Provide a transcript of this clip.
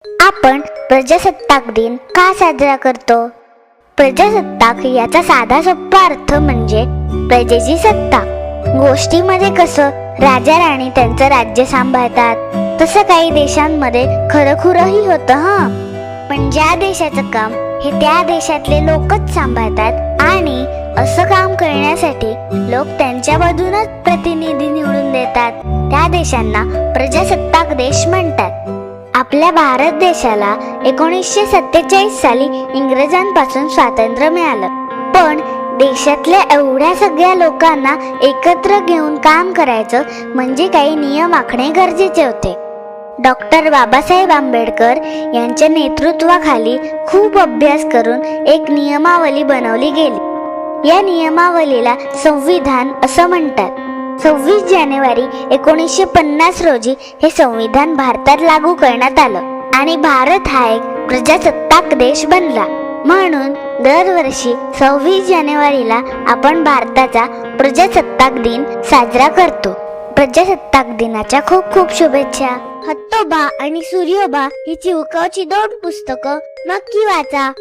आपण प्रजासत्ताक दिन का साजरा करतो? प्रजासत्ताक याचा साधा सोपा अर्थ म्हणजे प्रजेची सत्ता. गोष्टीमध्ये कसं राजा राणी त्यांचं राज्य सांभाळतात, तसं काही देशांमध्ये खरंखुरंही होतं पण ज्या देशाचं काम हे त्या देशातले लोकच सांभाळतात आणि असं काम करण्यासाठी लोक त्यांच्यामधूनच प्रतिनिधी निवडून देतात, त्या देशांना प्रजासत्ताक देश म्हणतात. आपल्या भारत देशाला 1947 साली इंग्रजांपासून स्वातंत्र्य मिळालं, पण देशातल्या एवढ्या सगळ्या लोकांना एकत्र घेऊन काम करायचं म्हणजे काही नियम आखणे गरजेचे होते. डॉक्टर बाबासाहेब आंबेडकर यांच्या नेतृत्वाखाली खूप अभ्यास करून एक नियमावली बनवली गेली. या नियमावलीला संविधान असं म्हणतात. 26 जानेवारी 1950 रोजी हे संविधान भारतात लागू करण्यात आलं आणि भारत हा एक प्रजासत्ताक देश बनला. म्हणून दरवर्षी 26 जानेवारीला आपण भारताचा प्रजासत्ताक दिन साजरा करतो. प्रजासत्ताक दिनाच्या खूप खूप शुभेच्छा. हत्तोबा आणि सूर्योबा ही चिवकावची 2 पुस्तकं नक्की वाचा.